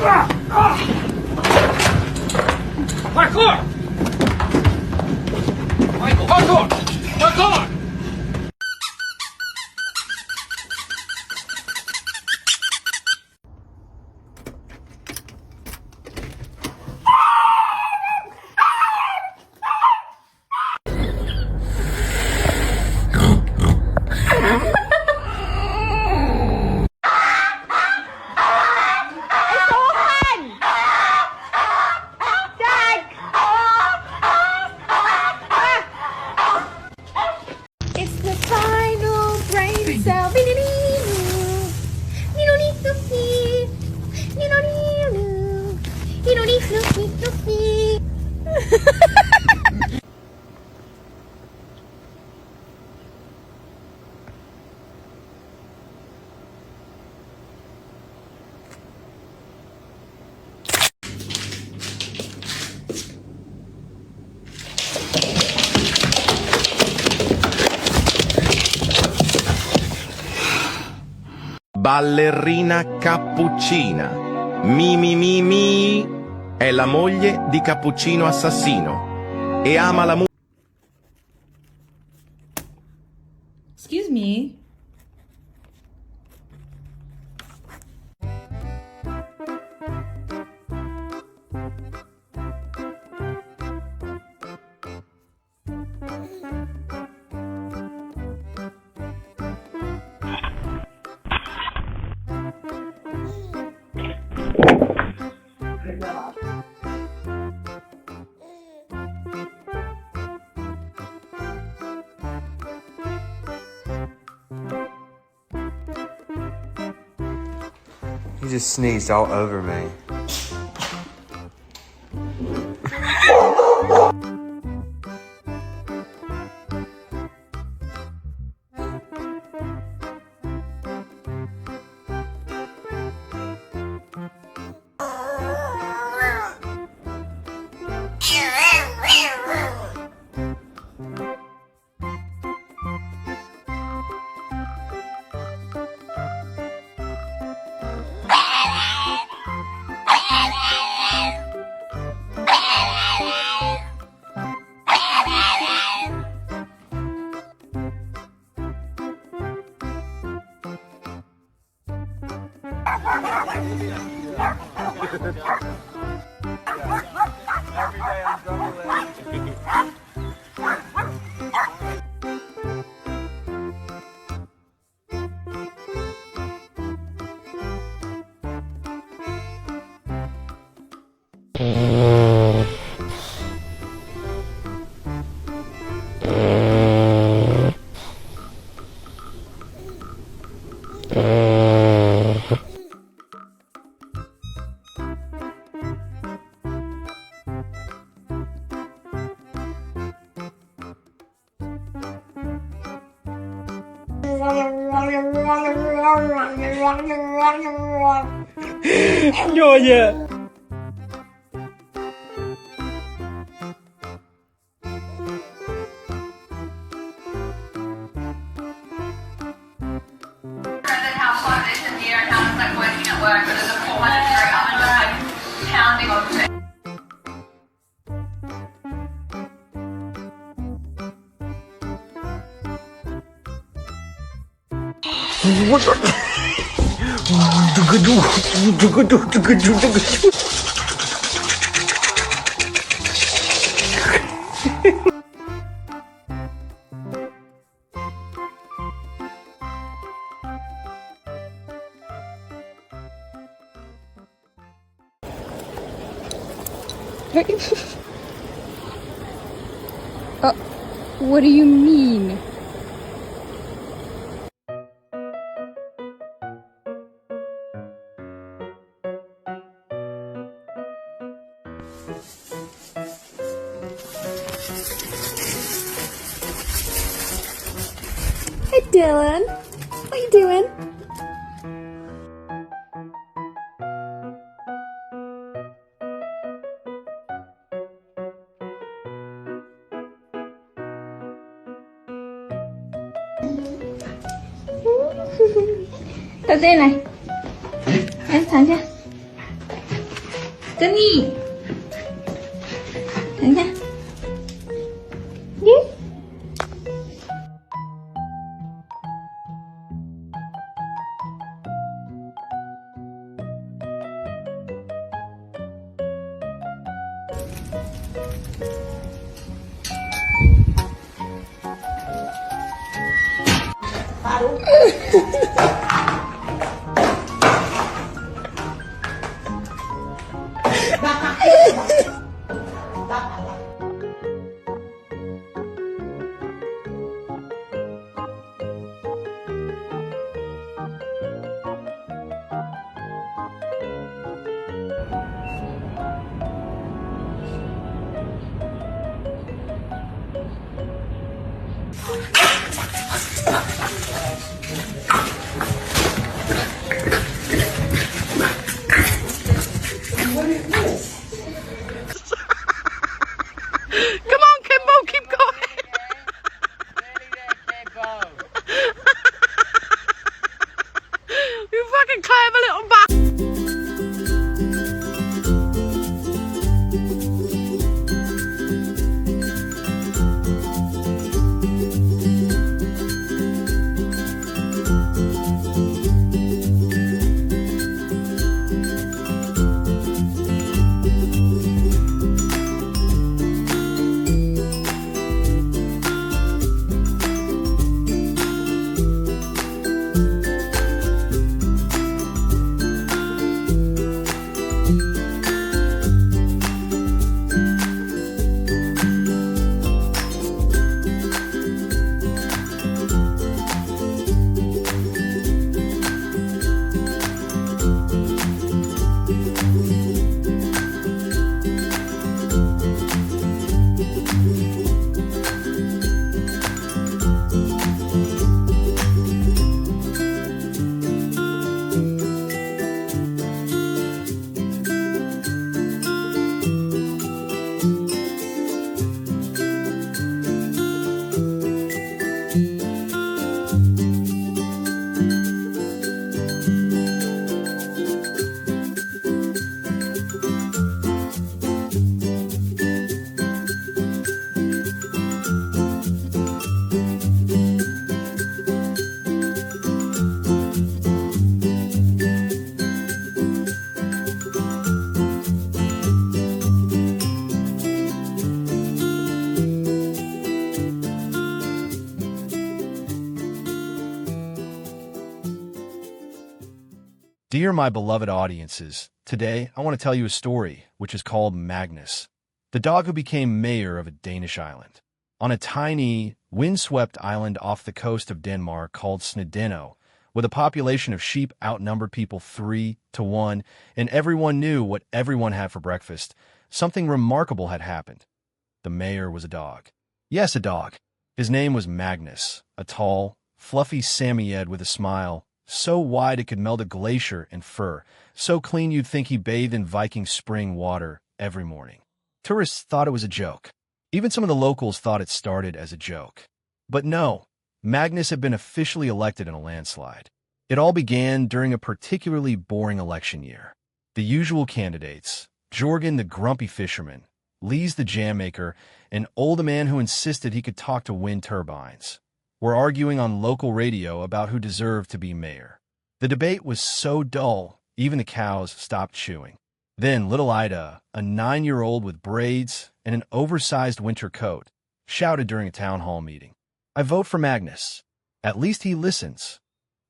快客！快客！快客！It's the final brain cell. Ballerina cappuccina. Mi. È la moglie di Cappuccino Assassino e ama la musica. Excuse me. He just sneezed all over me. Nyonya. How fun it is in here and how it's like working at work, but there's a 400-degree oven just like pounding on it. What do you mean? Hey Dylan, what you doing? Đầu tiên này, em thẳng chưa? Sunny. Yeah. Come on, Kimbo, keep going. You fucking clever little bastard. Dear my beloved audiences, today I want to tell you a story which is called Magnus, the dog who became mayor of a Danish island. On a tiny, windswept island off the coast of Denmark called Snedeno, with a population of sheep outnumbered people 3-1, and everyone knew what everyone had for breakfast, something remarkable had happened. The mayor was a dog. Yes, a dog. His name was Magnus, a tall, fluffy Samoyed with a smile, so wide it could melt a glacier in fur, so clean you'd think he bathed in Viking spring water every morning. Tourists thought it was a joke. Even some of the locals thought it started as a joke. But no, Magnus had been officially elected in a landslide. It all began during a particularly boring election year. The usual candidates, Jorgen the grumpy fisherman, Lise the jam maker, and old man who insisted he could talk to wind turbines, were arguing on local radio about who deserved to be mayor. The debate was so dull, even the cows stopped chewing. Then little Ida, a 9-year-old with braids and an oversized winter coat, shouted during a town hall meeting, "I vote for Magnus. At least he listens."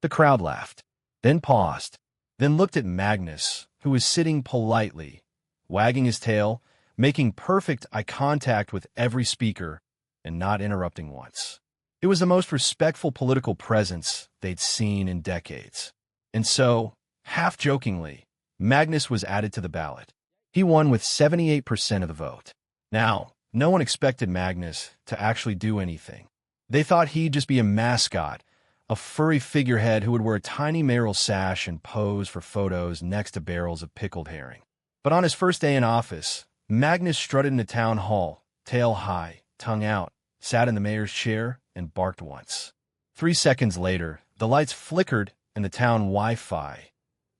The crowd laughed, then paused, then looked at Magnus, who was sitting politely, wagging his tail, making perfect eye contact with every speaker, and not interrupting once. It was the most respectful political presence they'd seen in decades. And so, half-jokingly, Magnus was added to the ballot. He won with 78% of the vote. Now, no one expected Magnus to actually do anything. They thought he'd just be a mascot, a furry figurehead who would wear a tiny mayoral sash and pose for photos next to barrels of pickled herring. But on his first day in office, Magnus strutted into town hall, tail high, tongue out, sat in the mayor's chair, and barked once. 3 seconds later, the lights flickered and the town Wi-Fi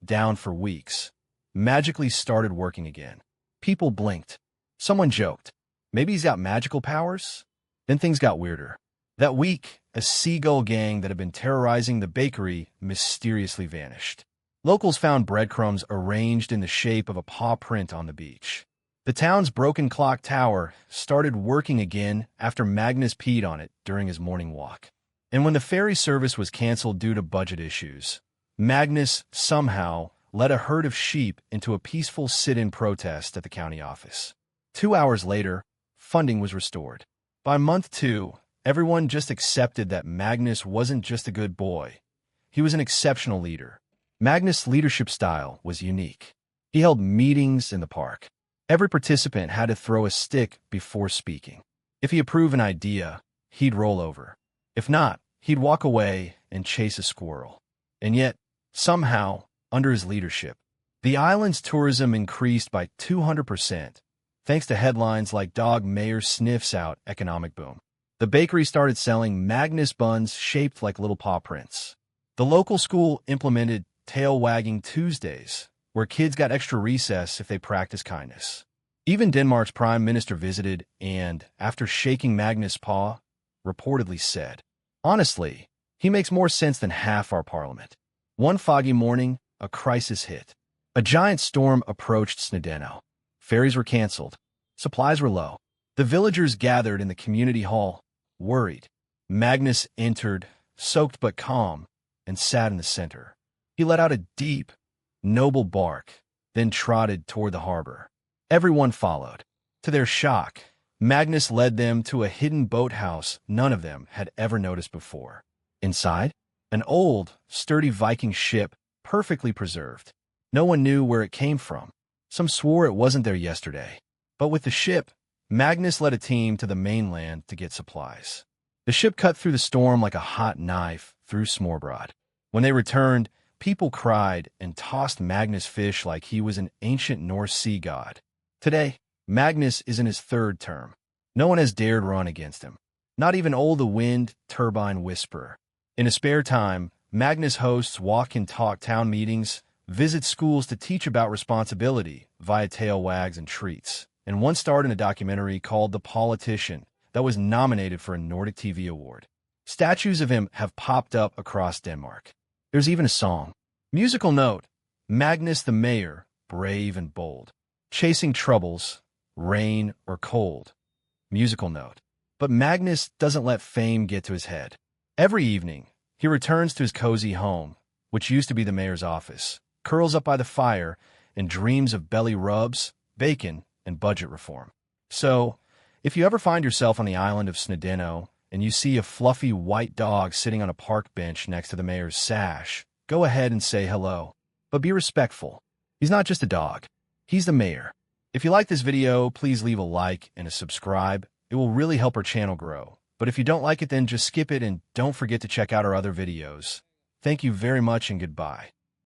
down for weeks. magically started working again. People blinked. Someone joked, maybe he's got magical powers? Then things got weirder. That week, a seagull gang that had been terrorizing the bakery mysteriously vanished. Locals found breadcrumbs arranged in the shape of a paw print on the beach. The town's broken clock tower started working again after Magnus peed on it during his morning walk. And when the ferry service was canceled due to budget issues, Magnus somehow led a herd of sheep into a peaceful sit-in protest at the county office. 2 hours later, funding was restored. By month 2, everyone just accepted that Magnus wasn't just a good boy. He was an exceptional leader. Magnus' leadership style was unique. He held meetings in the park. Every participant had to throw a stick before speaking. If he approved an idea, he'd roll over. If not, he'd walk away and chase a squirrel. And yet, somehow, under his leadership, the island's tourism increased by 200%, thanks to headlines like Dog Mayor Sniffs Out Economic Boom. The bakery started selling Magnus buns shaped like little paw prints. The local school implemented Tail-Wagging Tuesdays, where kids got extra recess if they practiced kindness. Even Denmark's prime minister visited and, after shaking Magnus' paw, reportedly said, "Honestly, he makes more sense than half our parliament." One foggy morning, a crisis hit. A giant storm approached Snedeno. Ferries were canceled. Supplies were low. The villagers gathered in the community hall, worried. Magnus entered, soaked but calm, and sat in the center. He let out a deep, noble bark, then trotted toward the harbor. Everyone followed. To their shock, Magnus led them to a hidden boathouse none of them had ever noticed before. Inside, an old, sturdy Viking ship, perfectly preserved. No one knew where it came from. Some swore it wasn't there yesterday. But with the ship, Magnus led a team to the mainland to get supplies. The ship cut through the storm like a hot knife through smorgasbord. When they returned, people cried and tossed Magnus fish like he was an ancient Norse sea god. Today, Magnus is in his 3rd term. No one has dared run against him. Not even old the wind turbine whisperer. In his spare time, Magnus hosts walk and talk town meetings, visits schools to teach about responsibility via tail wags and treats, and once starred in a documentary called The Politician that was nominated for a Nordic TV award. Statues of him have popped up across Denmark. There's even a song. Musical note, Magnus the Mayor, brave and bold, chasing troubles, rain or cold. Musical note. But Magnus doesn't let fame get to his head. Every evening, he returns to his cozy home, which used to be the mayor's office, curls up by the fire, and dreams of belly rubs, bacon, and budget reform. So, if you ever find yourself on the island of Snedeno and you see a fluffy white dog sitting on a park bench next to the mayor's sash, go ahead and say hello. But be respectful. He's not just a dog. He's the mayor. If you like this video, please leave a like and a subscribe. It will really help our channel grow. But if you don't like it, then just skip it and don't forget to check out our other videos. Thank you very much and goodbye.